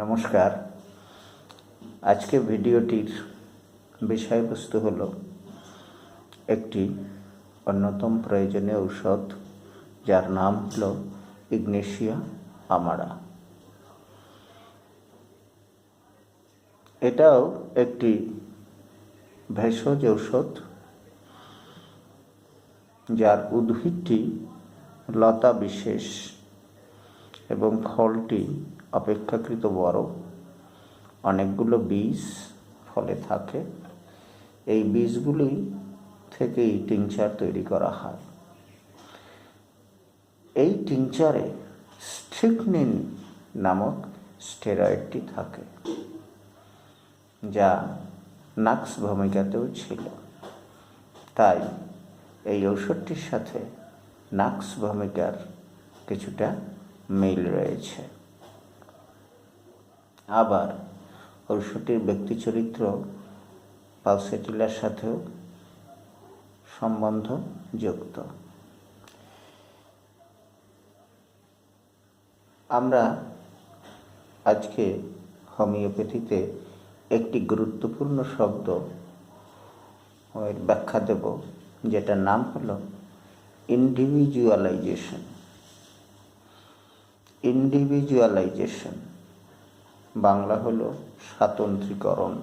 নমস্কার। আজকে ভিডিওটির বিষয়বস্তু হল একটি অন্যতম প্রয়োজনীয় ঔষধ, যার নাম হল ইগনেশিয়া আমারা। এটাও একটি ভেষজ ঔষধ, যার উদ্ভিদটি লতা বিশেষ এবং ফলটি অপেক্ষাকৃত বড়, অনেকগুলো বীজ ফলে থাকে। এই বীজগুলি থেকেই টিংচার তৈরি করা হয়। এই টিংচারে স্ট্রিকনিন নামক স্টেরয়েডটি থাকে, যা নাক্স ভূমিকাতেও ছিল। তাই এই ঔষধটির সাথে নাক্স ভূমিকার কিছুটা মিল রয়েছে। আবার ঔষধটির ব্যক্তি চরিত্র পালসেটিলার সাথেও সম্বন্ধযুক্ত। আমরা আজকে হোমিওপ্যাথিতে একটি গুরুত্বপূর্ণ শব্দ এর ব্যাখ্যা দেব, যেটার নাম হলো ইন্ডিভিজুয়ালাইজেশন। ইন্ডিভিজুয়ালাইজেশন বাংলা হলো স্বাতন্ত্রীকরণ।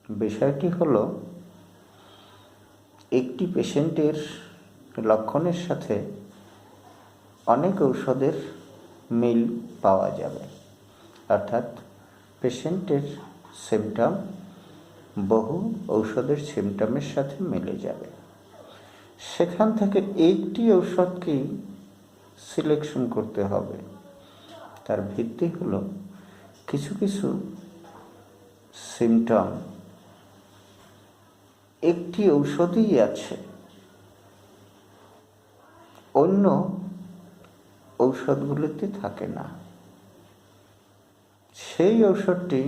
বিষয়টি হলো একটি পেশেন্টের লক্ষণের সাথে অনেক ঔষধের মিল পাওয়া যাবে, অর্থাৎ পেশেন্টের সিমটম বহু ঔষধের সিমটমের সাথে মিলে যাবে। সেখান থেকে একটি ঔষধকেই সিলেকশন করতে হবে। তার ভিত্তি হলো কিছু কিছু সিমটম একটি ঔষধই আছে, অন্য ঔষধগুলিতে থাকে না। সেই ঔষধটি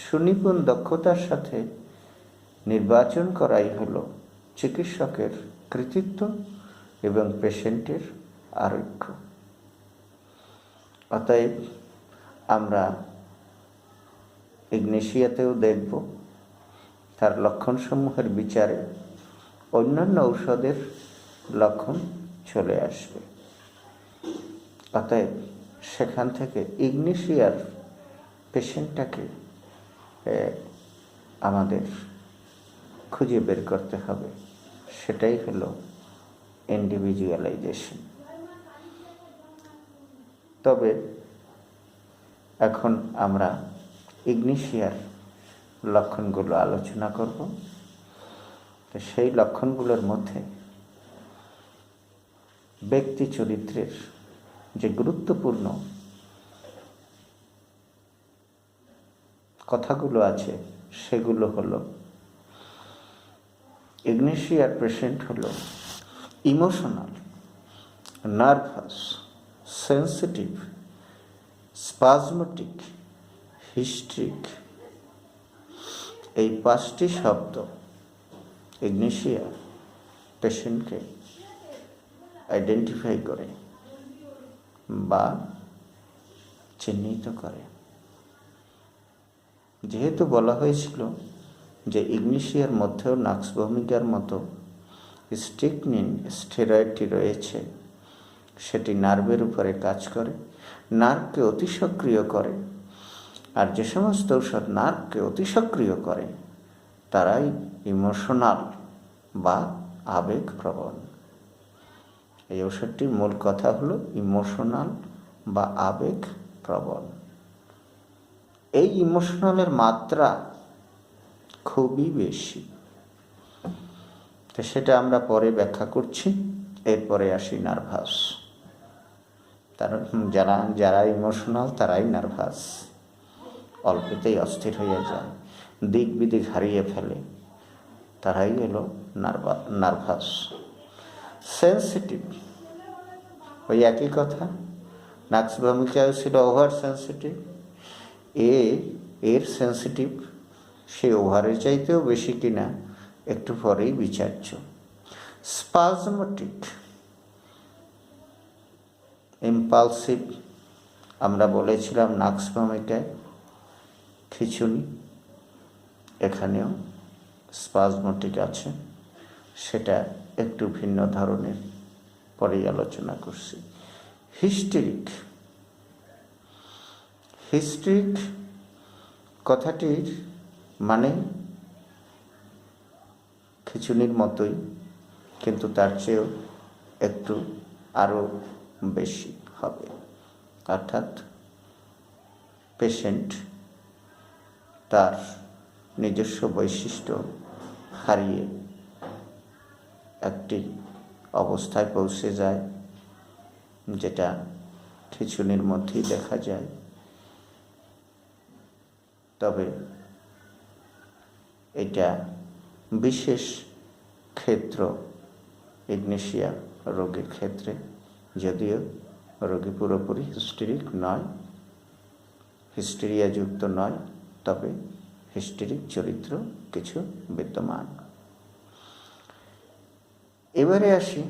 সুনিপুণ দক্ষতার সাথে নির্বাচন করাই হলো চিকিৎসকের কৃতিত্ব এবং পেশেন্টের আরোগ্য। অতএব আমরা ইগনেশিয়াতেও দেখব তার লক্ষণসমূহের বিচারে অন্যান্য ঔষধের লক্ষণ চলে আসবে। অতএব সেখান থেকে ইগনেশিয়ার পেশেন্টটাকে আমাদের খুঁজে বের করতে হবে। সেটাই হলো ইন্ডিভিজুয়ালাইজেশন। তবে এখন আমরা ইগনেশিয়ার লক্ষণগুলো আলোচনা করব। তো সেই লক্ষণগুলোর মধ্যে ব্যক্তি চরিত্রের যে গুরুত্বপূর্ণ কথাগুলো আছে সেগুলো হলো, ইগনেশিয়ার পেশেন্ট হলো ইমোশনাল, নার্ভাস, সেন্সিটিভ, স্পাজমেটিক, হিস্ট্রিক। এই 5টি শব্দ ইগনেশিয়া পেশেন্টকে আইডেন্টিফাই করে বা চিহ্নিত করে। যেহেতু বলা হয়েছিল যে ইগনেশিয়ার মধ্যেও নাক্স ভূমিকার মতো স্ট্রিকনিন স্টেরয়েডটি রয়েছে, সেটি নার্ভের উপরে কাজ করে, নার্ভকে অতি সক্রিয় করে। আর যে সমস্ত ঔষধ নার্ভকে অতি সক্রিয় করে তারাই ইমোশনাল বা আবেগপ্রবণ। এই ঔষধটির মূল কথা হলো ইমোশনাল বা আবেগপ্রবণ। এই ইমোশনালের মাত্রা খুবই বেশি। তো সেটা আমরা পরে ব্যাখ্যা করছি। এরপরে আসি নার্ভাস। যারা ইমোশনাল তারাই নার্ভাস, অল্পতেই অস্থির হয়ে যায়, দিক বিদিক হারিয়ে ফেলে, তারাই হলো নার্ভাস। সেন্সিটিভ, ওই একই কথা, নাক্স ভূমিকাও ছিল ওভার সেন্সিটিভ। এর সেন্সিটিভ সে ওভারের চাইতেও বেশি কিনা একটু পরেই বিচার্য। স্পাজমেটিক, ইম্পালসিভ, আমরা বলেছিলাম নাক্সভমিকায় খিঁচুনি, এখানেও স্পাজমোটিক আছে, সেটা একটু ভিন্ন ধরনের, পরেই আলোচনা করছি। হিস্টেরিক কথাটির মানে খিঁচুনির মতোই, কিন্তু তার চেয়েও একটু আরও বেশি হবে। অর্থাৎ পেশেন্ট তার নিজস্ব বৈশিষ্ট্য হারিয়ে একটি অবস্থায় পৌঁছে যায়, যেটা খিঁচুনির মধ্যেই দেখা যায়। তবে এটা বিশেষ ক্ষেত্র ইগনেশিয়া রোগীর ক্ষেত্রে, যদিও রোগী পুরোপুরি হিস্টেরিয়াযুক্ত নয়, তবে হিস্টেরিক চরিত্র কিছু বিদ্যমান। এবারে আসি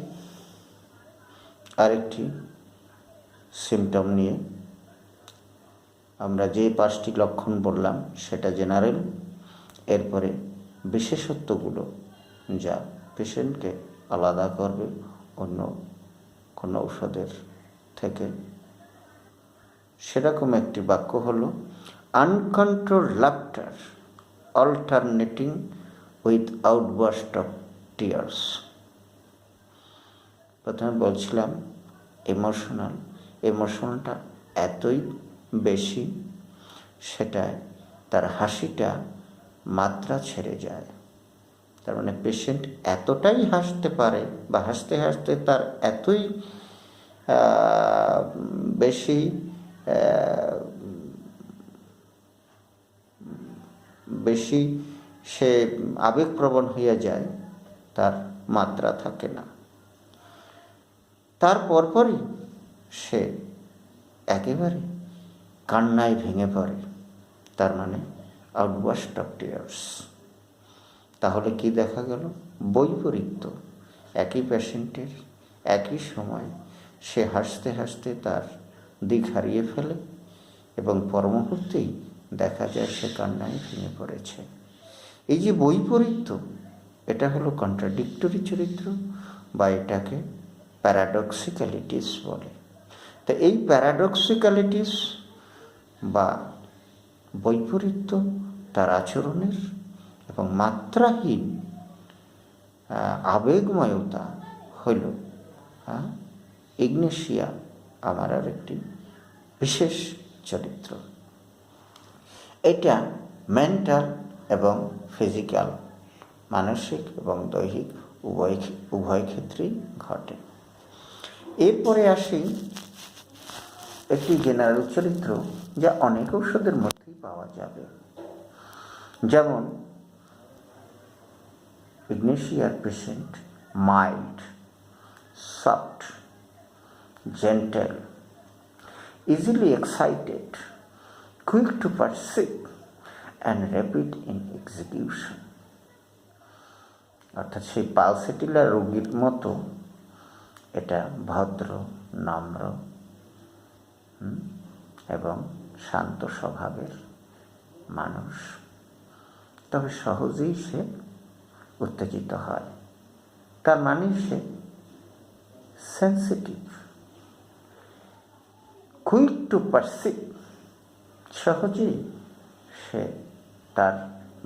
আরেকটি সিমটম নিয়ে। আমরা যে 5টি লক্ষণ বললাম সেটা জেনারেল, এরপরে বিশেষত্বগুলো যা পেশেন্টকে আলাদা করবে অন্য কোনো ঔষধের থেকে, সেরকম একটি বাক্য হলো uncontrolled laughter alternating with outburst of tears. প্রথমে বলছিলাম ইমোশনালটা এতই বেশি, সেটায় তার হাসিটা মাত্রা ছেড়ে যায়। তার মানে পেশেন্ট এতটাই হাসতে পারে বা হাসতে হাসতে তার এতই বেশি সে আবেগপ্রবণ হয়ে যায়, তার মাত্রা থাকে না। তার পরপরই সে একেবারে কান্নায় ভেঙে পড়ে, তার মানে আউটবার্স্ট অফ টিয়ার্স। তাহলে কি দেখা গেল? বৈপরীত্য। একই পেশেন্টের একই সময় সে হাসতে হাসতে তার দিক হারিয়ে ফেলে এবং পরমুহূর্তেই দেখা যায় সে কান্নায় ভেঙে পড়েছে। এই যে বৈপরীত্য, এটা হলো কন্ট্রাডিক্টরি চরিত্র, বা এটাকে প্যারাডক্সিক্যালিটিস বলে। তো এই প্যারাডক্সিক্যালিটিস বা বৈপরীত্য তার আচরণের এবং মাত্রাহীন আবেগময়তা হইল ইগনেশিয়া আমার আর একটি বিশেষ চরিত্র। এটা মেন্টাল এবং ফিজিক্যাল, মানসিক এবং দৈহিক উভয় ক্ষেত্রেই ঘটে। এরপরে আসি একটি জেনারেল চরিত্র যা অনেক ঔষধের মধ্যেই পাওয়া যাবে। যেমন ইগনেশিয়ার patient mild, soft, gentle, easily excited, quick to perceive and rapid in execution। অর্থাৎ সেই পালসেটিলা রোগীর মতো এটা ভদ্র, নম্র এবং শান্ত স্বভাবের মানুষ, তবে সহজেই সে উত্তেজিত হয়। তার মানে সে সেন্সিটিভ, কুইক টু পারসিভ, সহজেই সে তার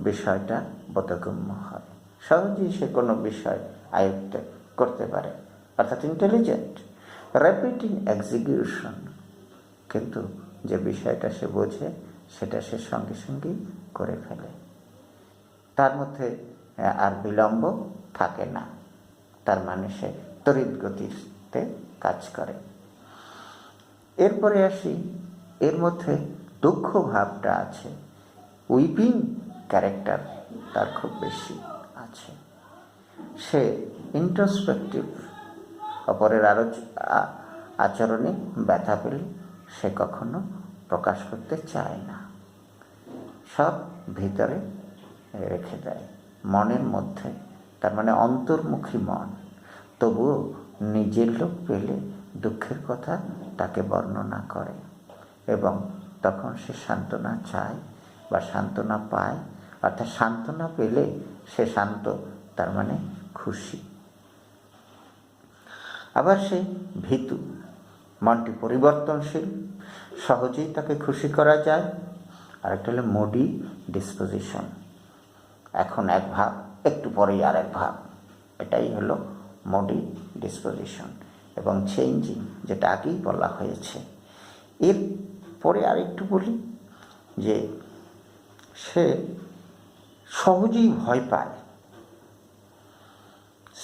বিষয়টা বোধগম্য হয়, সহজেই সে কোনো বিষয় আয়ত্ত করতে পারে, অর্থাৎ ইন্টেলিজেন্ট। র্যাপিড ইন এক্সিকিউশন, কিন্তু যে বিষয়টা সে বোঝে সেটা সে সঙ্গে সঙ্গেই করে ফেলে, তার মধ্যে আর বিলম্ব থাকে না, তার মানে সে তড়িৎ গতিতে কাজ করে। এরপরে আসি, এর মধ্যে দুঃখ ভাবটা আছে, উইপিং ক্যারেক্টার তার খুব বেশি আছে। সে ইন্ট্রোস্পেকটিভ, অপরের আচরণে ব্যথা পেলে সে কখনো প্রকাশ করতে চায় না, সব ভিতরে রেখে দেয় মনের মধ্যে, তার মানে অন্তর্মুখী মন। তবুও নিজের লোক পেলে দুঃখের কথা তাকে বর্ণনা করে, এবং তখন সে সান্ত্বনা চায় বা সান্ত্বনা পায়, অর্থাৎ সান্ত্বনা পেলে সে শান্ত, তার মানে খুশি। আবার সে ভীতু, মনটি পরিবর্তনশীল, সহজেই তাকে খুশি করা যায়। আরেকটা হলো মুডি ডিসপোজিশন, এখন এক ভাব, একটু পরেই আর এক ভাব, এটাই হলো মুডি ডিসপোজিশন। এবং চেঞ্জিং, যেটা আগেই বলা হয়েছে। এর পরে আরেকটু বলি যে সে সহজেই ভয় পায়,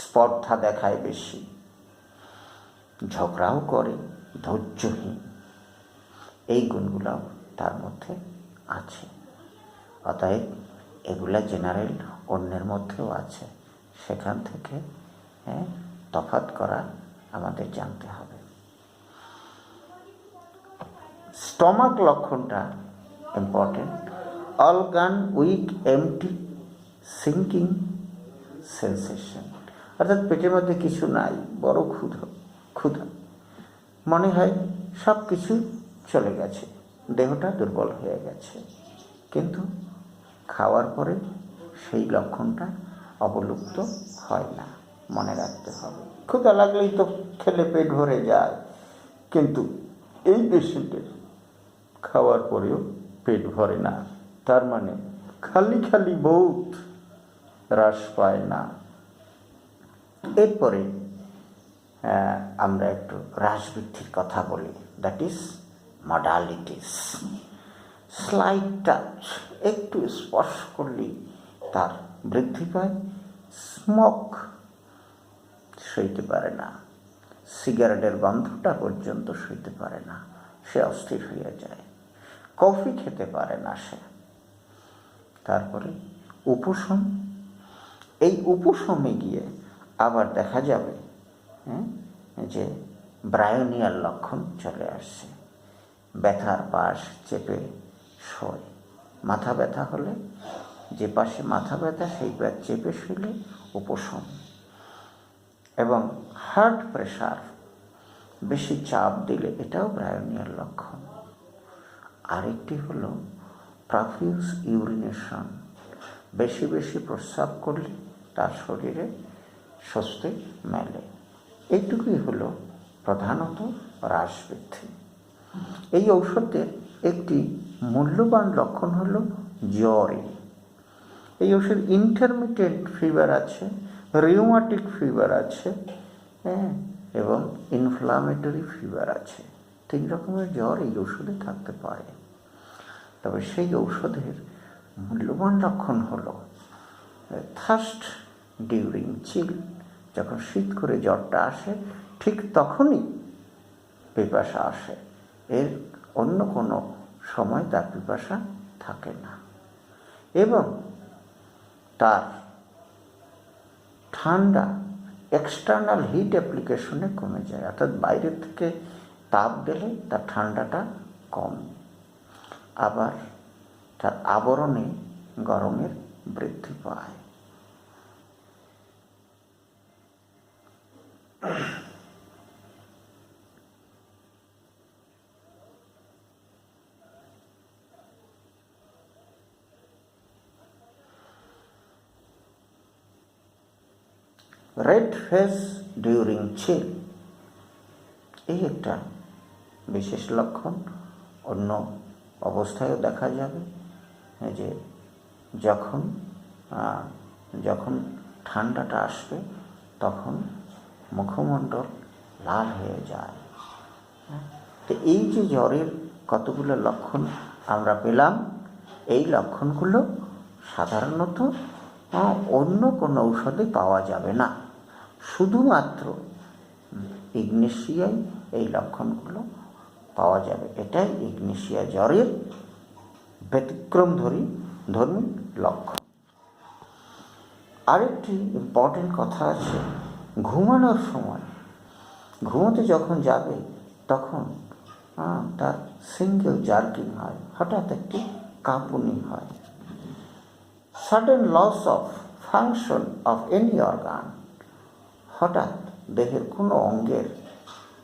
স্পর্ধা দেখায় বেশি, ঝগড়াও করে, ধৈর্যহীন, এই গুণগুলোও তার মধ্যে আছে। অতএব এগুলা জেনারেল, অন্যের মধ্যেও আছে, সেখান থেকে তফাৎ করা আমাদের জানতে হবে। স্টমাক লক্ষণটা important. Organ weak, empty, sinking sensation, অর্থাৎ পেটের মধ্যে কিছু নাই, বড় ক্ষুধা, মনে হয় সব কিছু চলে গেছে, দেহটা দুর্বল হয়ে গেছে, কিন্তু খাওয়ার পরে সেই লক্ষণটা অবলুপ্ত হয় না, মনে রাখতে হবে। ক্ষুধা লাগলেই তো খেলে পেট ভরে যায়, কিন্তু এই পেশেন্টের খাওয়ার পরেও পেট ভরে না, তার মানে খালি খালি বহুত হ্রাস পায় না। এরপরে আমরা একটু হ্রাস বৃদ্ধির কথা বলি, that is modalities. Slight touch, একটু স্পর্শ করলেই তার বৃদ্ধি পায়। স্মোক, সইতে পারে না, সিগারেটের গন্ধটা পর্যন্ত সইতে পারে না, সে অস্থির হয়ে যায়। কফি খেতে পারে না সে। তারপরে উপশম, এই উপশমে গিয়ে আবার দেখা যাবে যে ব্রায়োনিয়াল লক্ষণ চলে আসছে। ব্যথার পাশ চেপে শোয়, মাথা ব্যথা হলে যে পাশে মাথা ব্যথা সেই পাশ চেপে শুলে উপশম। এবং হার্ট প্রেশার, বেশি চাপ দিলে, এটাও ব্রায়োনিয়াল লক্ষণ। আরেকটি হলো প্রফিউজ ইউরিনেশন, বেশি বেশি প্রস্রাব করলে তার শরীরে স্বস্তি মেলে। এইটুকুই হলো প্রধানত হ্রাস বৃদ্ধি। এই ঔষধের একটি মূল্যবান লক্ষণ হলো জ্বরে। এই ওষুধ ইন্টারমিটেন্ট ফিভার আছে, রিউমাটিক ফিভার আছে, এবং ইনফ্লামেটরি ফিভার আছে। 3 রকমের জ্বর এই ওষুধে থাকতে পারে। তবে সেই ঔষধের মূল্যবান লক্ষণ হলো থার্স্ট ডিউরিং চিল, যখন শীত করে জ্বরটা আসে ঠিক তখনই পিপাসা আসে, এর অন্য কোনো সময় তার পিপাসা থাকে না। এবং তার ঠান্ডা এক্সটার্নাল হিট অ্যাপ্লিকেশনে কমে যায়, অর্থাৎ বাইরের থেকে তাপ দিলে তার ঠান্ডাটা কমে। আবার তার আবরণে গরমের বৃদ্ধি পায়। রেড ফেস ডিউরিং চিল, এই একটা বিশেষ লক্ষণ। অন্য অবস্থায়ও দেখা যাবে যে যখন ঠান্ডাটা আসবে তখন মুখমণ্ডল লাল হয়ে যায়। তো এই যে জ্বরের কতগুলো লক্ষণ আমরা পেলাম, এই লক্ষণগুলো সাধারণত অন্য কোনো ঔষধে পাওয়া যাবে না, শুধুমাত্র ইগনেশিয়ায় এই লক্ষণগুলো পাওয়া যাবে। এটাই ইগনেশিয়া জ্বরের ব্যতিক্রমধর্মী লক্ষণ। আরেকটি ইম্পর্টেন্ট কথা আছে, ঘুমানোর সময়, ঘুমোতে যখন যাবে তখন তার সিঙ্গেল জার্কিং হয়, হঠাৎ একটি কাঁপুনি হয়। Sudden loss of function of any organ, হঠাৎ দেহের কোনো অঙ্গের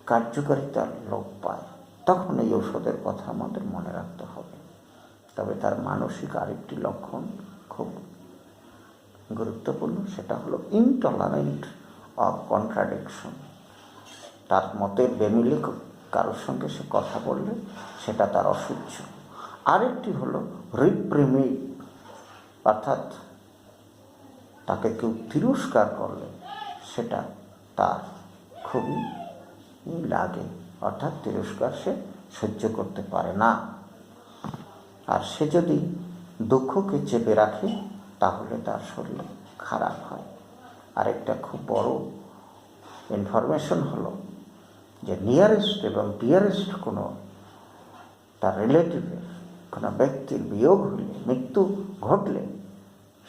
কার্যকারিতা লোপ পায়, তখন এই ঔষধের কথা আমাদের মনে রাখতে হবে। তবে তার মানসিক আরেকটি লক্ষণ খুব গুরুত্বপূর্ণ, সেটা হলো ইনটলারেন্ট অফ কন্ট্রাডিকশন। তার মতে বেমিলে কারোর সঙ্গে সে কথা বললে সেটা তার অসহ্য। আরেকটি হলো রিপ্রিমিড, অর্থাৎ তাকে কেউ তিরস্কার করলে সেটা তার খুবই লাগে, অর্থাৎ তিরস্কার সে সহ্য করতে পারে না। আর সে যদি দুঃখকে চেপে রাখে তাহলে তার শরীর খারাপ হয়। আরেকটা খুব বড় ইনফরমেশন হলো যে নিয়ারেস্ট এবং ডিয়ারেস্ট কোনো তার রিলেটিভের কোনো ব্যক্তির বিয়োগ হলে, মৃত্যু ঘটলে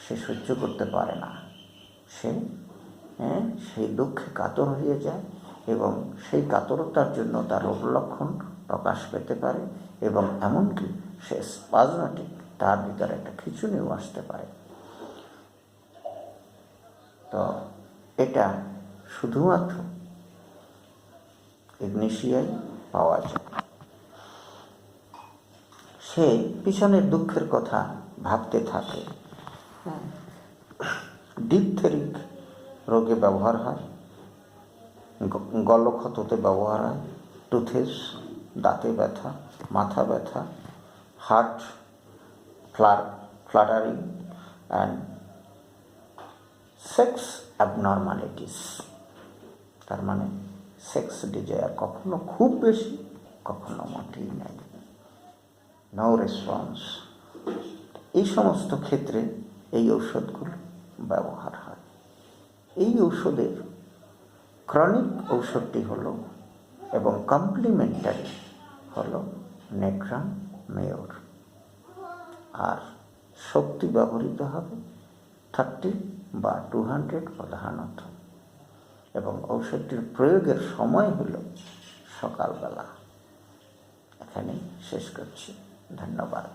সে সহ্য করতে পারে না। সে সেই দুঃখে কাতর হয়ে যায় এবং সেই কাতরতার জন্য তার রোগ লক্ষণ প্রকাশ পেতে পারে এবং এমনকি সে স্পাজমেটিক, তার ভিতরে একটা খিঁচুনিও আসতে পারে। তো এটা শুধুমাত্র ইগনেশিয়ায় পাওয়া যায়। সে পিছনের দুঃখের কথা ভাবতে থাকে। ডিপথেরিক রোগে ব্যবহার হয়, গলক্ষততে ব্যবহার হয়, টুথেস, দাঁতে ব্যথা, মাথা ব্যথা, heart flattering and sex abnormalities. তার মানে সেক্স ডিজায়ার কখনো খুব বেশি, কখনো মোটেই নাই, নো রেসপন্স। এই সমস্ত ক্ষেত্রে এই ঔষধগুলো ব্যবহার হয়। এই ঔষধের ক্রনিক ঔষধটি হলো এবং কমপ্লিমেন্টারি হলো নেট্রাম মেয়র। আর শক্তি ব্যবহৃত হবে 30 বা 200 প্রধানত, এবং ঔষধটির প্রয়োগের সময় হলো সকালবেলা। এখানেই শেষ করছি। ধন্যবাদ।